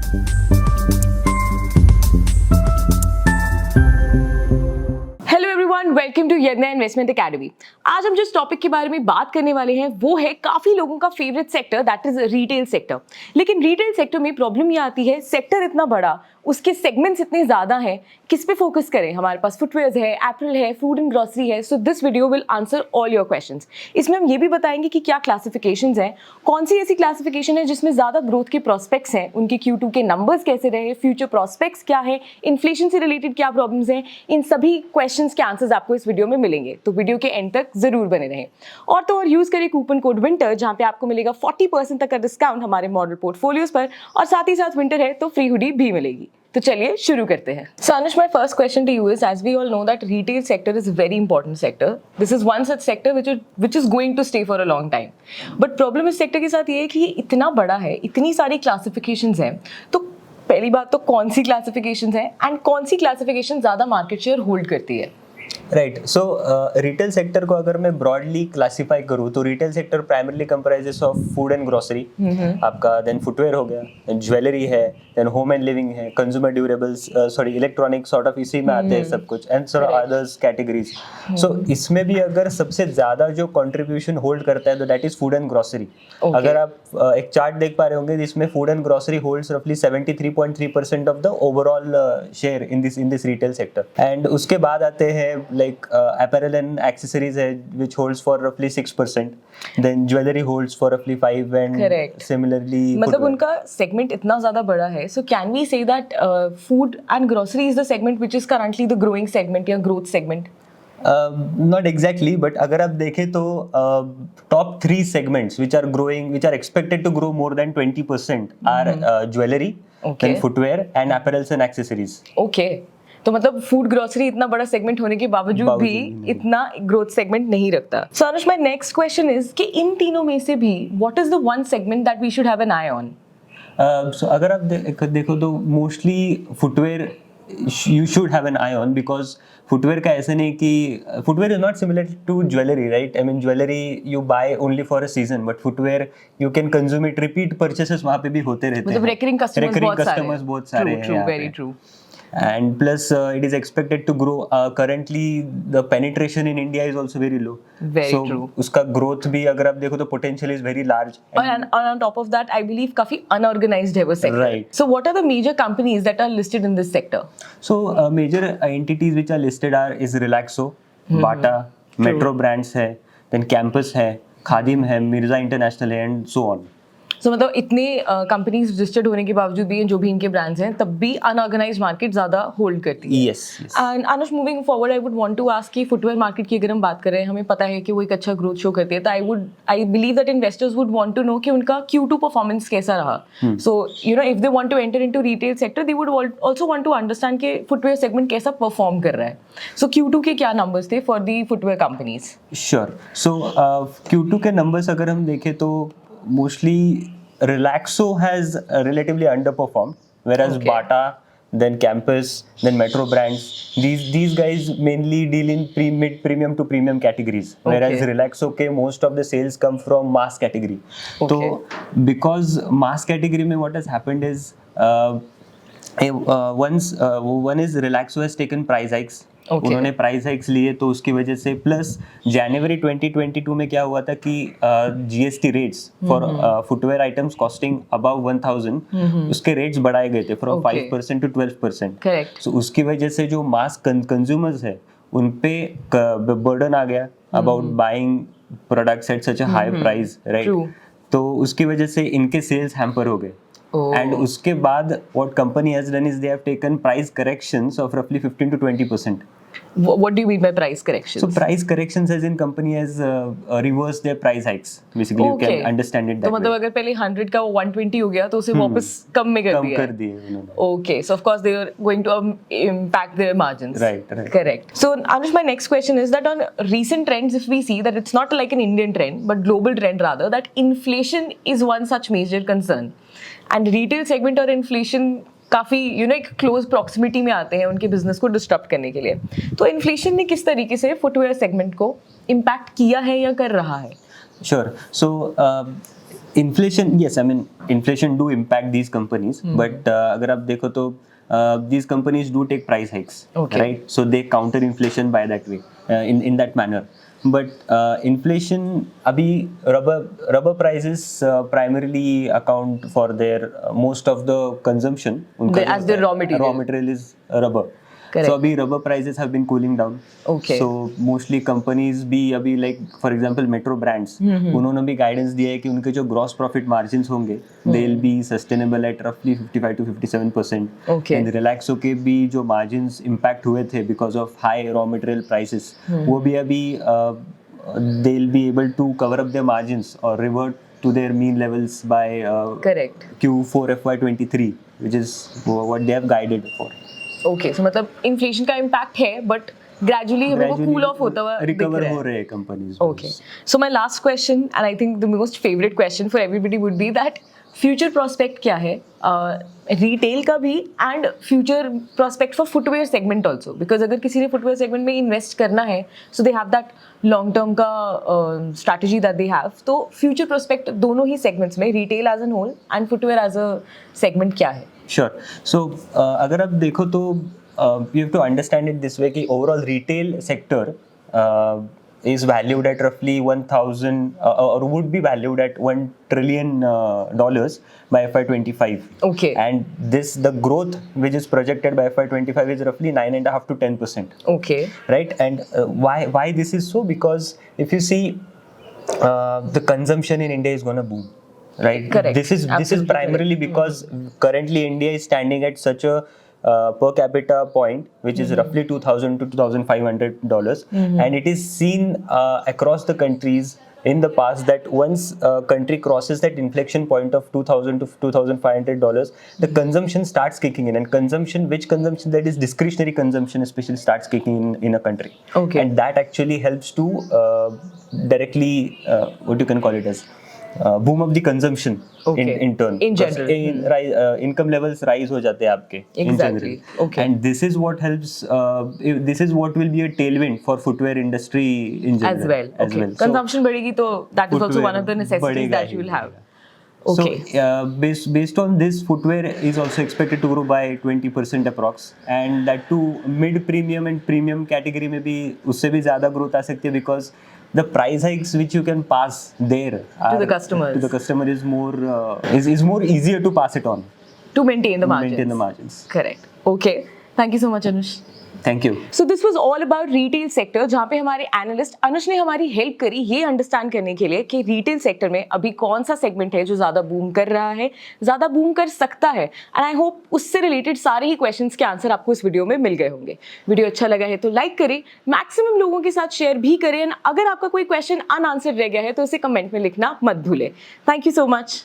Hello everyone, welcome to Yagna Investment Academy. आज हम जिस टॉपिक के बारे में बात करने वाले हैं वो है काफी लोगों का favourite sector, that is retail sector. लेकिन रिटेल सेक्टर में प्रॉब्लम ये आती है, सेक्टर इतना बड़ा, उसके सेगमेंट्स इतने ज्यादा हैं, किस पे फोकस करें। हमारे पास फुटवेयर्स है, एपरल है, फूड एंड ग्रोसरी है। So this video will answer all your questions. इसमें हम ये भी बताएंगे कि क्या क्लासिफिकेशंस हैं, कौन सी ऐसी क्लासिफिकेशन है जिसमें ज्यादा ग्रोथ के प्रोस्पेक्ट्स हैं, उनके Q2 के नंबर्स कैसे रहे, फ्यूचर प्रोस्पेक्ट्स क्या है, इन्फ्लेशन से रिलेटेड क्या प्रॉब्लम्स हैं। इन सभी क्वेश्चंस के आंसर्स आपको इस वीडियो में मिलेंगे, तो वीडियो के एंड तक जरूर बने रहें। और तो और यूज करें कूपन कोड विंटर, जहां पे आपको मिलेगा 40% तक का डिस्काउंट हमारे मॉडल पोर्टफोलियोज पर, और साथ ही साथ विंटर है तो फ्री हुडी भी मिलेगी। तो चलिए शुरू करते हैं। So Anush, my first question to you is, as we all know that retail sector is a very important sector. This is one such sector which is going to stay for a long time. But problem इस sector के साथ ये है कि ये इतना बड़ा है, इतनी सारी classifications हैं। तो पहली बात तो कौन सी classifications हैं and कौन सी classification ज़्यादा market share hold करती है? राइट। सो रिटेल सेक्टर को अगर मैं ब्रॉडली क्लासिफाई करूँ तो retail sector primarily comprises of food and grocery, आपका देन फुटवेयर हो गया, देन ज्वेलरी है, देन होम एंड लिविंग है, consumer durables, sorry electronic sort of इसी में आते हैं सब कुछ, and sort of others categories. So इसमें भी अगर सबसे ज्यादा जो कंट्रीब्यूशन होल्ड करता है तो that is food and grocery. अगर आप एक चार्ट देख पा रहे होंगे जिसमें फूड एंड ग्रोसरी होल्ड्स रफली 73.3% of the overall share in this retail sector. And उसके बाद आते हैं like apparel and accessories है which holds for roughly 6%, then jewelry holds for roughly 5%, and Correct. similarly मतलब उनका segment इतना ज़्यादा बड़ा है, so can we say that food and grocery is the segment which is currently the growing segment या growth segment? Not exactly, but अगर आप देखें तो top 3 segments which are growing, which are expected to grow more than 20% are jewelry, then footwear and apparels and accessories. Okay. तो मतलब food grocery इतना बड़ा segment होने के बावजूद भी इतना ग्रोथ सेगमेंट नहीं रखता। So Anush, my next question is कि इन तीनों में से भी what is the one segment that we should have an eye on? So अगर आप देखो तो mostly footwear you should have an eye on, because footwear का ऐसा नहीं कि footwear is not similar to jewelry, right? I mean jewelry you buy only for a season, but footwear you can consume it, repeat purchases वहाँ पे भी होते रहते हैं, मतलब recurring customers बहुत सारे हैं। True, very true. And plus it is expected to grow. Currently the penetration in India is also very low. Very true. उसका growth भी अगर आप देखो तो potential is very large. And on top of that, I believe काफी unorganized है वो sector. Right. So what are the major companies that are listed in this sector? So major entities which are listed is Relaxo, Bata, Metro Brands है, then Campus है, Khadim है, Mirza International है, and so on. So मतलब इतने companies registered होने के बावजूद भी जो भी इनके ब्रांड्स हैं तब भी अनऑर्गेनाइज्ड मार्केट ज्यादा होल्ड करती है। Yes. And Anush, moving forward I would want to ask कि फुटवेयर मार्केट की अगर हम बात करें, हमें पता है कि वो एक अच्छा ग्रोथ शो करती है, तो I believe that investors would want to know कि उनका Q2 परफॉर्मेंस कैसा रहा। So you know, if they want to enter into retail sector, they would also want to understand कि फुटवेयर सेगमेंट कैसा perform कर रहा है। सो Q2 के क्या नंबर्स थे for the footwear companies? Sure. So Q2 के नंबर्स अगर हम देखें तो mostly Relaxo has relatively underperformed, whereas Bata, then Campus, then Metro Brands, these guys mainly deal in mid premium to premium categories, whereas Relaxo के most of the sales come from mass category. So because mass category में what has happened is one is Relaxo has taken price hikes. उन्होंने price hikes लिए, तो उसकी वजह से plus जनवरी 2022 में क्या हुआ था कि GST rates for footwear items costing above 1000 उसके रेट्स बढ़ाए गए थे फ्रॉम 5% to 12%। सो उसकी वजह से जो मास कंज्यूमर्स है उन पे बर्डन आ गया about buying products at such a high price, right? तो उसकी वजह से इनके सेल्स हैम्पर हो गए। And उसके बाद what company has done is they have taken price corrections of roughly 15 to 20%. What do you mean by price corrections? So price corrections as in company has reversed their price hikes. Basically you can understand it that way. तो मतलब अगर पहले 100 का वो 120 हो गया तो उसे वापस कम में कर दिया। Okay, so of course they are going to impact their margins. Right. Correct. So Anush, my next question is that on recent trends, if we see that it's not like an Indian trend but global trend rather, that inflation is one such major concern. And retail segment और inflation काफ़ी एक close proximity में आते हैं उनके business को disturb करने के लिए। तो इन्फ्लेशन ने किस तरीके से फुटवेयर सेगमेंट को इम्पैक्ट किया है या कर रहा है? Sure. So inflation, yes, I mean inflation do impact these companies, but अगर आप देखो तो these companies do take price hikes, Okay. right? So they counter inflation by that way, in that manner. But inflation, abhi rubber prices primarily account for their most of the consumption. उनका As the raw material. raw material is rubber. Correct. So abhi rubber prices have been cooling down. Okay. So mostly companies भी अभी like for example metro brands, उन्होंने भी guidance दिया है कि उनके जो gross profit margins होंगे they'll be sustainable at roughly 55 to 57%. Okay. And Relaxo के भी जो margins impact हुए थे because of high raw material prices, वो भी अभी they'll be able to cover up their margins or revert to their mean levels by Correct. Q4 FY23, which is what they have guided for. Okay so मतलब inflation का impact है but gradually हमें वो cool off होता हुआ दिख recover रहा हो है. रहे हैं companies. Okay. So my last question, and I think the most favorite question for everybody would be that future prospect क्या है retail का भी and future prospect for footwear segment also, because अगर किसी ने footwear segment में invest करना है so they have that long term का strategy that they have, तो future prospect दोनों ही segments में retail as a whole and footwear as a segment क्या है? Sure. So अगर आप देखो तो you have to understand it this way कि overall retail sector is valued at roughly 1,000 or would be valued at $1 trillion by FY25. Okay. And the growth which is projected by FY25 is roughly 9.5 to 10%. Okay. Right? And why this is so? Because if you see the consumption in India is going to boom. Right. Correct. This is Absolutely primarily because currently India is standing at such a per capita point, which is roughly $2,000 to $2,500, and it is seen across the countries in the past that once a country crosses that inflection point of $2,000 to $2,500, the consumption starts kicking in, and which consumption that is discretionary consumption especially starts kicking in a country. Okay. And that actually helps to directly what you can call it as boom up the consumption. Okay. in turn. In general. Income levels rise हो जाते हैं आपके. Exactly. In general. Okay. And this is what helps. This is what will be a tailwind for footwear industry in general. As well. Okay. Consumption बढ़ेगी तो that is also one of the necessities that you will have. Okay. So based on this, footwear is also expected to grow by 20% approx, and that too mid premium and premium category में भी उससे भी ज़्यादा growth आ सकती है, because the price hikes which you can pass there to the customer is more easier to pass it on to maintain the margins. Maintain the margins. Correct. Okay. Thank you so much, Anush. Thank you. So this was all about retail sector, जहाँ पे हमारे analyst अनुज ने हमारी help करी ये understand करने के लिए कि रिटेल सेक्टर में अभी कौन सा सेगमेंट है जो ज़्यादा बूम कर रहा है, ज़्यादा बूम कर सकता है, एंड आई होप उससे रिलेटेड सारे ही क्वेश्चंस के आंसर आपको इस वीडियो में मिल गए होंगे. वीडियो अच्छा लगा है तो लाइक करें, मैक्सिमम लोगों के साथ शेयर भी करें, एंड अगर आपका कोई क्वेश्चन अनआंसर्ड रह गया है तो उसे कमेंट में लिखना मत भूलें. Thank you so much.